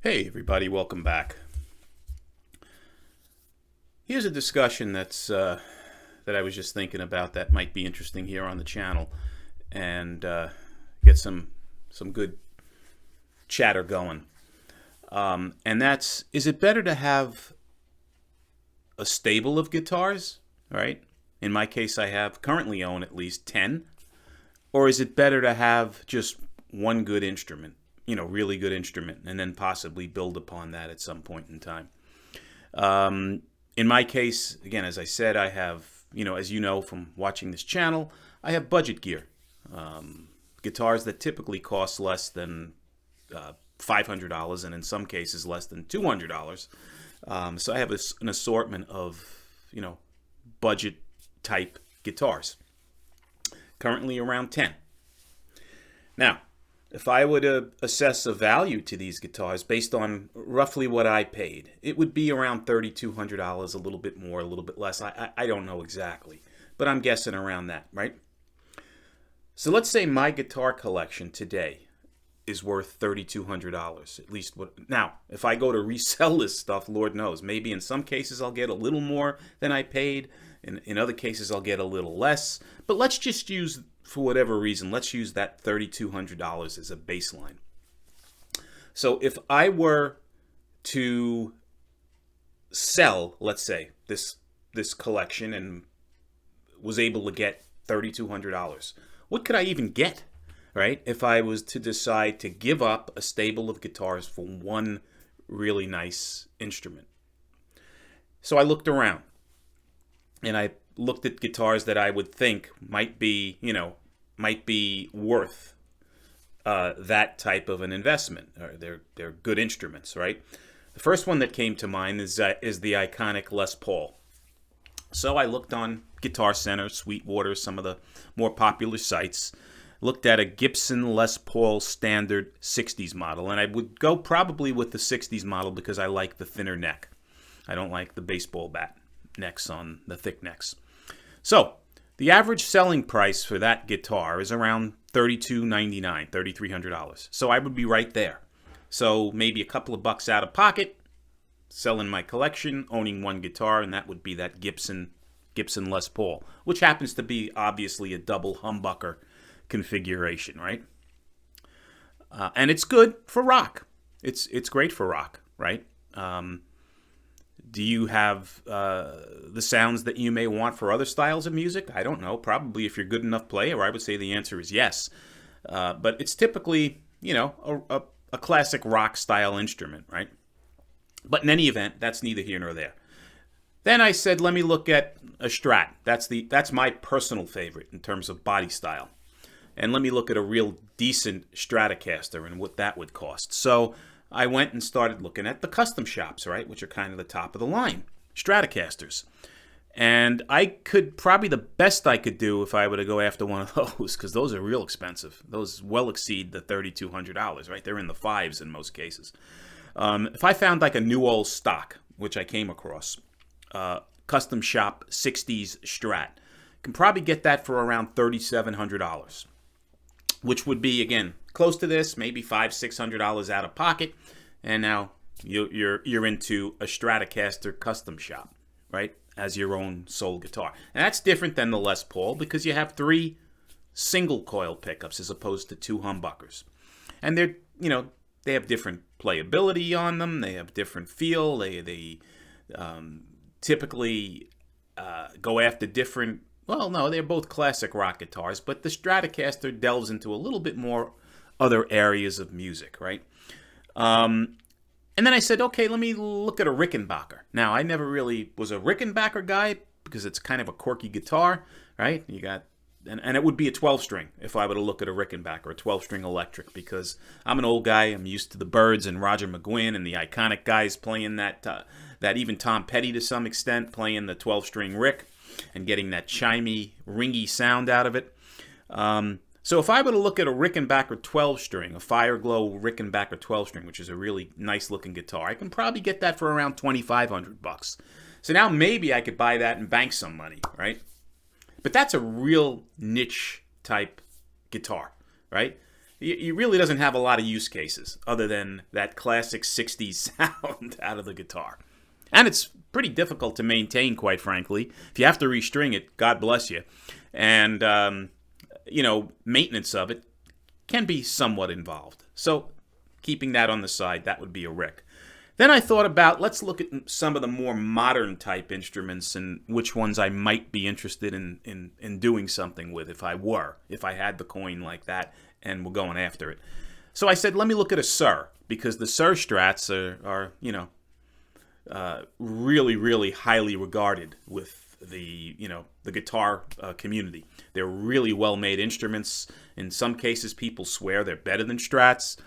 Hey everybody, welcome back. Here's a discussion that I was just thinking about that might be interesting here on the channel, and get some good chatter going. And that's, is it better to have a stable of guitars, right? In my case, I currently own at least 10, or is it better to have just one good instrument? Really good instrument, and then possibly build upon that at some point in time. In my case, again, as I said, I have, as you know from watching this channel, I have budget gear. Guitars that typically cost less than $500, and in some cases less than $200. So I have an assortment of, budget type guitars. Currently around 10. Now, if I were to assess a value to these guitars based on roughly what I paid, it would be around $3,200, a little bit more, a little bit less. I don't know exactly, but I'm guessing around that, right? So let's say my guitar collection today is worth $3,200, at least. Now, if I go to resell this stuff, Lord knows, maybe in some cases I'll get a little more than I paid. In other cases I'll get a little less. But let's just use, for whatever reason, let's use that $3,200 as a baseline. So if I were to sell, let's say, this collection and was able to get $3,200, what could I even get, right? If I was to decide to give up a stable of guitars for one really nice instrument. So I looked around, and I looked at guitars that I would think might be worth that type of an investment. They're good instruments, right? The first one that came to mind is the iconic Les Paul. So I looked on Guitar Center, Sweetwater, some of the more popular sites, looked at a Gibson Les Paul Standard 60s model, and I would go probably with the 60s model because I like the thinner neck. I don't like the baseball bat necks on the thick necks. So the average selling price for that guitar is around $3,299, $3,300. So I would be right there. So maybe a couple of bucks out of pocket, selling my collection, owning one guitar, and that would be that Gibson Les Paul, which happens to be obviously a double humbucker configuration, right? And it's good for rock. It's great for rock, right? Do you have the sounds that you may want for other styles of music? I don't know. Probably if you're a good enough player, I would say the answer is yes. But it's typically, a classic rock style instrument, right? But in any event, that's neither here nor there. Then I said, let me look at a Strat. That's my personal favorite in terms of body style. And let me look at a real decent Stratocaster and what that would cost. So I went and started looking at the custom shops, right, which are kind of the top of the line, Stratocasters. And probably the best I could do if I were to go after one of those, because those are real expensive. Those well exceed the $3,200, right? They're in the fives in most cases. If I found like a new old stock, which I came across, custom shop 60s Strat, can probably get that for around $3,700. Which would be, again, close to this, maybe $500-$600 out of pocket, and now you're into a Stratocaster custom shop, right, as your own soul guitar. And that's different than the Les Paul because you have 3 single coil pickups as opposed to 2 humbuckers, and they have different playability on them. They have different feel. They typically go after different. Well, no, they're both classic rock guitars, but the Stratocaster delves into a little bit more other areas of music, right? And then I said, okay, let me look at a Rickenbacker. Now, I never really was a Rickenbacker guy because it's kind of a quirky guitar, right? And it would be a 12-string if I were to look at a Rickenbacker, a 12-string electric, because I'm an old guy. I'm used to the Byrds and Roger McGuinn and the iconic guys playing that even Tom Petty to some extent, playing the 12-string Rick and getting that chimey, ringy sound out of it. So if I were to look at a Rickenbacker 12-string, a Fireglow Rickenbacker 12-string, which is a really nice-looking guitar, I can probably get that for around $2,500. So now maybe I could buy that and bank some money, right? But that's a real niche type guitar, right? he really doesn't have a lot of use cases other than that classic 60s sound out of the guitar. And it's pretty difficult to maintain, quite frankly. If you have to restring it, God bless you. And, maintenance of it can be somewhat involved. So keeping that on the side, that would be a rick. Then I thought about, let's look at some of the more modern type instruments and which ones I might be interested in doing something with if I had the coin like that and we're going after it. So I said, let me look at a Suhr, because the Suhr Strats are really, really highly regarded with the guitar community. They're really well-made instruments. In some cases, people swear they're better than Strats.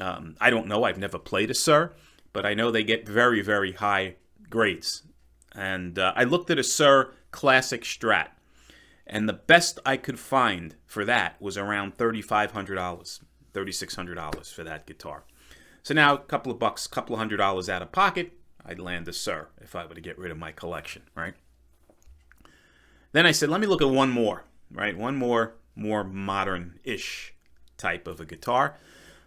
I don't know. I've never played a Suhr, but I know they get very, very high grades. And I looked at a Suhr Classic Strat, and the best I could find for that was around $3,500, $3,600 for that guitar. So now a couple of $100 out of pocket, I'd land a Suhr if I were to get rid of my collection, right? Then I said, let me look at one more, right? One more modern-ish type of a guitar.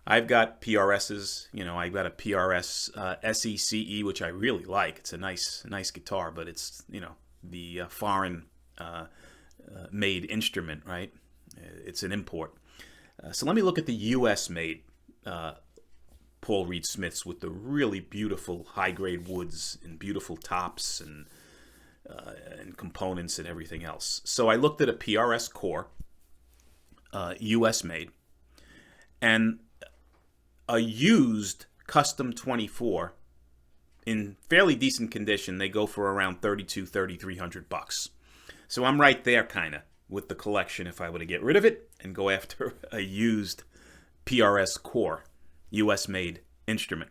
I've got PRSs, I've got a PRS SECE, which I really like. It's a nice guitar, but it's, the foreign made instrument, right? It's an import. So let me look at the U.S.-made Paul Reed Smiths with the really beautiful high-grade woods and beautiful tops and components and everything else. So I looked at a PRS Core, U.S.-made, and a used Custom 24 in fairly decent condition. They go for around $3,200-$3,300. So I'm right there, kind of, with the collection if I were to get rid of it and go after a used PRS Core, U.S.-made instrument.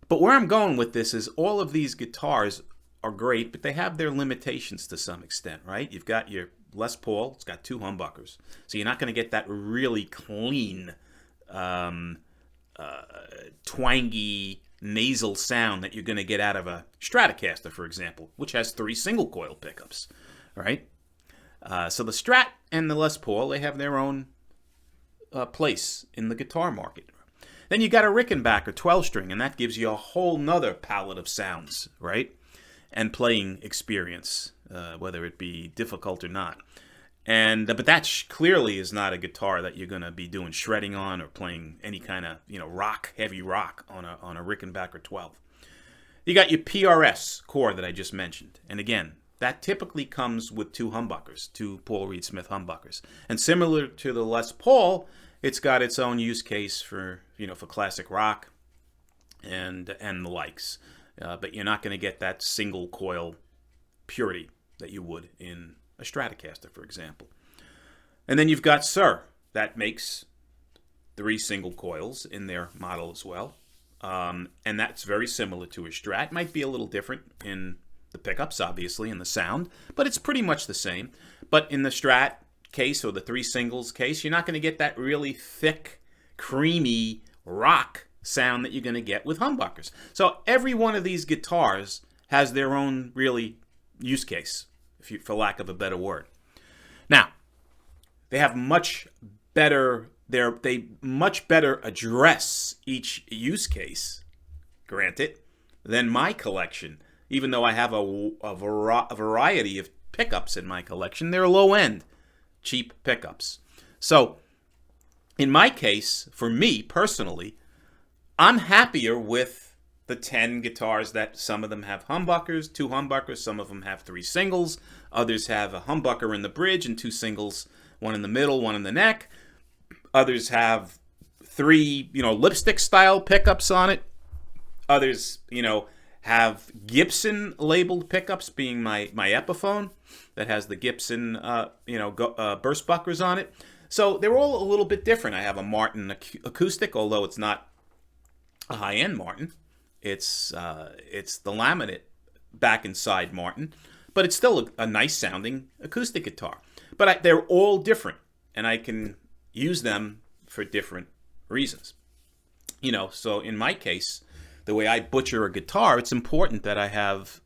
But where I'm going with this is all of these guitars are great, but they have their limitations to some extent, right? You've got your Les Paul. It's got 2 humbuckers. So you're not going to get that really clean, twangy, nasal sound that you're going to get out of a Stratocaster, for example, which has 3 single coil pickups, right? So the Strat and the Les Paul, they have their own place in the guitar market. Then you got a Rickenbacker 12-string, and that gives you a whole nother palette of sounds, right? And playing experience, whether it be difficult or not. But that clearly is not a guitar that you're going to be doing shredding on or playing any kind of heavy rock on a Rickenbacker 12. You got your PRS Core that I just mentioned, and again, that typically comes with 2 humbuckers, 2 Paul Reed Smith humbuckers, and similar to the Les Paul, it's got its own use case for classic rock and the likes. But you're not going to get that single coil purity that you would in a Stratocaster, for example. And then you've got Suhr. That makes 3 single coils in their model as well. And that's very similar to a Strat. Might be a little different in the pickups, obviously, and the sound, but it's pretty much the same. But in the Strat case or the 3 singles case, you're not going to get that really thick, creamy rock sound that you're going to get with humbuckers. So every one of these guitars has their own really use case, for lack of a better word. Now, they have much better address each use case, granted, than my collection. Even though I have a variety of pickups in my collection, they're low-end, cheap pickups. So, in my case, for me personally, I'm happier with the 10 guitars that some of them have humbuckers, 2 humbuckers, some of them have 3 singles, others have a humbucker in the bridge and 2 singles, 1 in the middle, 1 in the neck. Others have 3, lipstick style pickups on it. Others, have Gibson labeled pickups, being my Epiphone that has the Gibson, burst buckers on it. So they're all a little bit different. I have a Martin acoustic, although it's not a high-end Martin. It's the laminate back inside Martin, but it's still a nice sounding acoustic guitar. But they're all different, and I can use them for different reasons. So in my case, the way I butcher a guitar, it's important that I have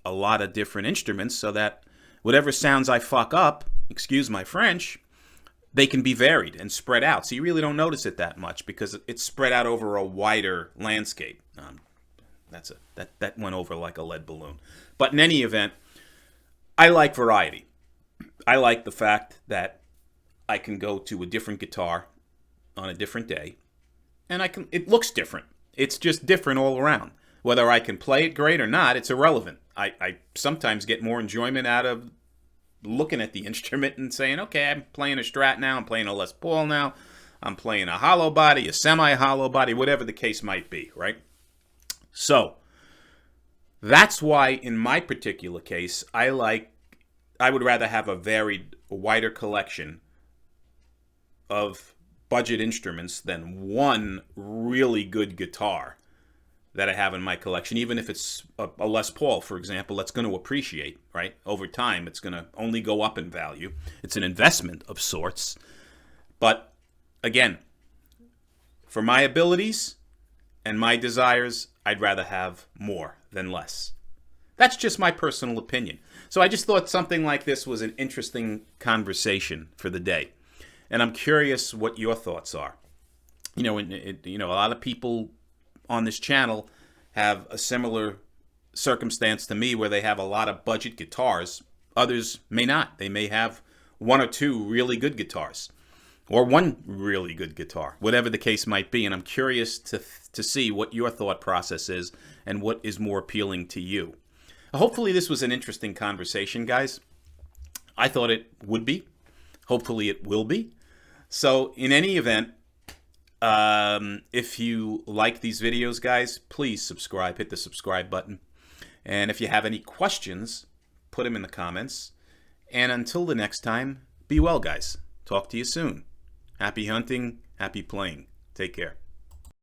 a lot of different instruments so that whatever sounds I fuck up, excuse my French, they can be varied and spread out. So you really don't notice it that much because it's spread out over a wider landscape. That went over like a lead balloon. But in any event, I like variety. I like the fact that I can go to a different guitar on a different day, and it looks different. It's just different all around. Whether I can play it great or not, it's irrelevant. I sometimes get more enjoyment out of looking at the instrument and saying, okay, I'm playing a Strat now, I'm playing a Les Paul now, I'm playing a hollow body, a semi-hollow body, whatever the case might be, right? So that's why in my particular case, I would rather have a varied, wider collection of budget instruments than one really good guitar that I have in my collection, even if it's a Les Paul, for example, that's going to appreciate, right? Over time, it's going to only go up in value. It's an investment of sorts. But again, for my abilities and my desires, I'd rather have more than less. That's just my personal opinion. So I just thought something like this was an interesting conversation for the day. And I'm curious what your thoughts are. A lot of people on this channel have a similar circumstance to me where they have a lot of budget guitars. Others may not. They may have one or two really good guitars or one really good guitar, whatever the case might be. And I'm curious to see what your thought process is and what is more appealing to you. Hopefully this was an interesting conversation, guys. I thought it would be. Hopefully it will be. So in any event, if you like these videos, guys, please subscribe. Hit the subscribe button. And if you have any questions, put them in the comments. And until the next time, be well, guys. Talk to you soon. Happy hunting, happy playing. Take care.